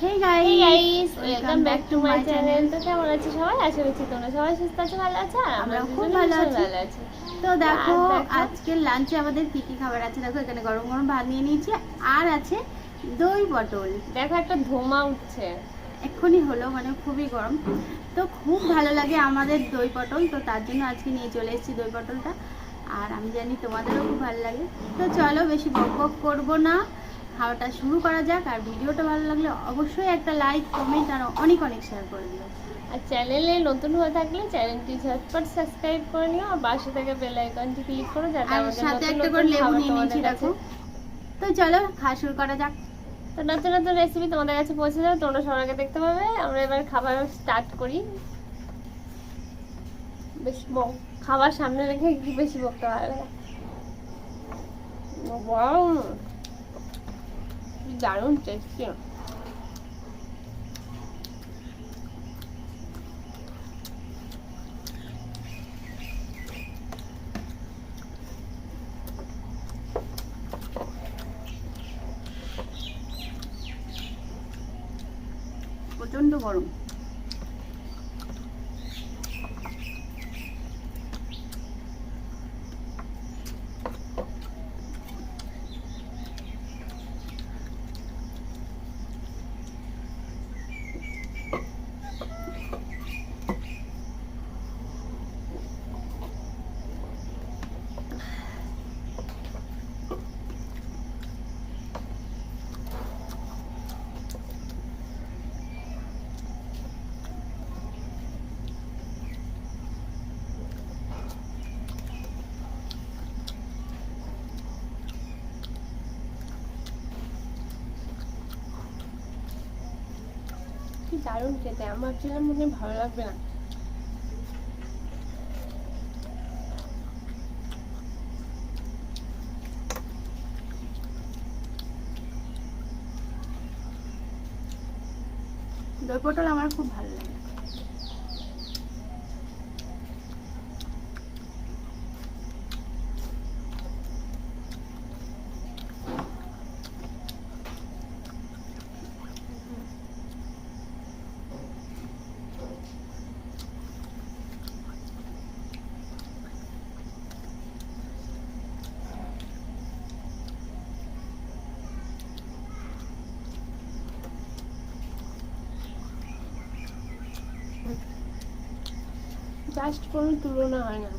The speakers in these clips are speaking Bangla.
Hey guys, welcome back to my channel. তো কেমন আছো সবাই? আশা করছি তোমরা সবাই সুস্থ আছো, ভালো আছো। আর আমরা খুব ভালো আছি। তো দেখো আজকে লাঞ্চে আমাদের কি কি খাবার আছে। দেখো এখানে গরম গরম ভাত নিয়ে নিয়েছি, আর আছে দই পটল। দেখো একটা ধোঁয়া উঠছে, এক্ষুনি হলো, মানে খুবই গরম। তো খুব ভালো লাগে আমাদের দই পটল, তো তার জন্য আজকে নিয়ে চলে এসেছি দই পটলটা। আর আমি জানি তোমাদেরও খুব ভালো লাগে। তো চলো বেশি বক বক করবো না, খাওয়াটা শুরু করা যাক। আর ভিডিওটা ভালো লাগলে অবশ্যই একটা লাইক, কমেন্ট আর অনেক অনেক শেয়ার করে দিও। আর চ্যানেলে নতুন হয়ে থাকলে চ্যানেলটি ঝটপট সাবস্ক্রাইব করে নিও, আর পাশে থেকে বেল আইকনটি ক্লিক করো যাতে আমাদের সাথে নতুন একটা নতুন করে লেবু খাবার নিয়ে নিয়েছি, তোমাদের কাছে। দেখো। তো চলো খাওয়া শুরু করা যাক। তো নতুন নতুন রেসিপি তোমাদের কাছে পৌঁছে যাবে, তোমরা সবার আগে দেখতে পাবে। আমরা এবার খাবার স্টার্ট করি। বেশ খাবার সামনে রেখে কি বেশি বকতে পারবে না। ওয়াও, দারুণ টেস্টি। প্রচন্ড গরম। কি দারুণ খেতে, আমার জন্য মনে হয় ভালো লাগবে না। দই পটল আমার খুব ভালো লাগে। জাস্ট কোনো তুলনা হয় না।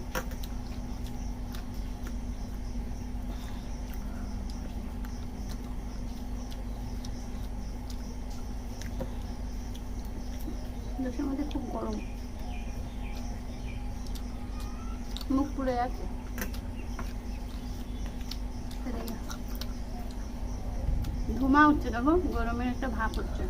দেশের মধ্যে খুব গরম, মুখ পুড়ে যাচ্ছে। ধুমা উঠছে, দেখো গরমের একটা ভাপ হচ্ছে।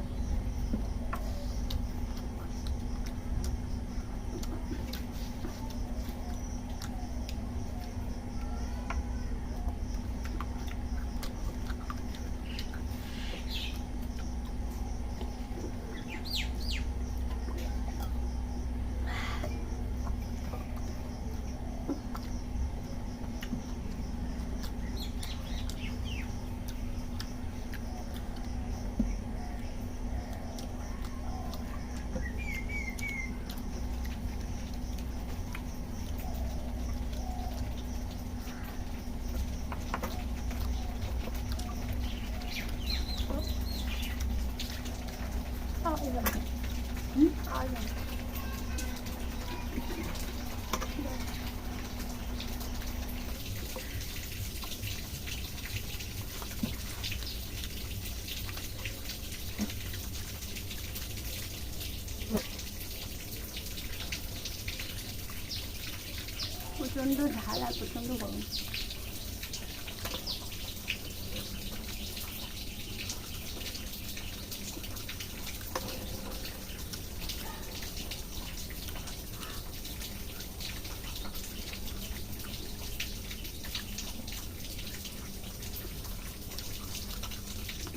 প্রচন্ড ঝাল আর প্রচন্ড গরম।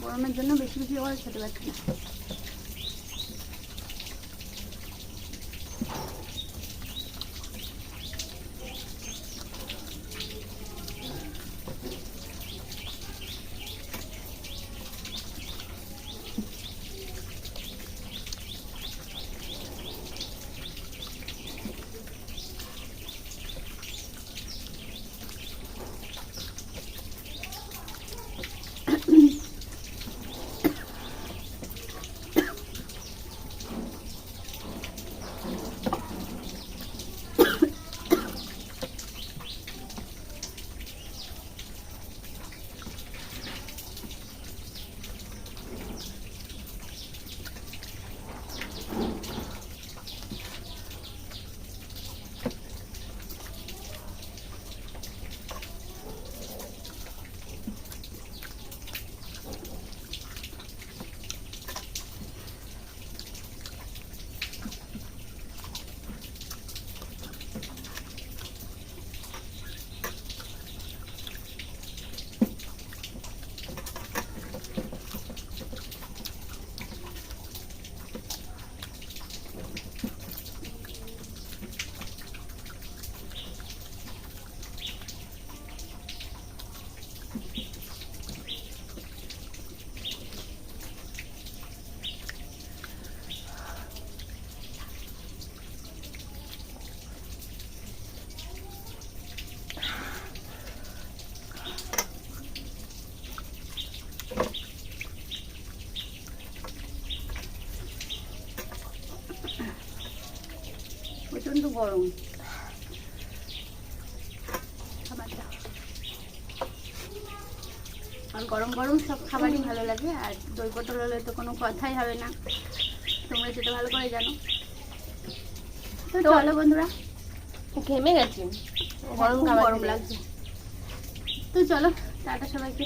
গরমের জন্য বেশি বেশি করে খেতে পারছি না। গরম খাবারটা। আর গরম গরম সব খাবারই ভালো লাগে, আর দই পটল হলে তো কোনো কথাই হবে না, তোমরা সেটা ভালো করে জানো। তো চলো বন্ধুরা, ঘেমে গেছি, গরম খুব খাবার গরম খেলে। লাগছে। তো চলো টাটা সবাইকে।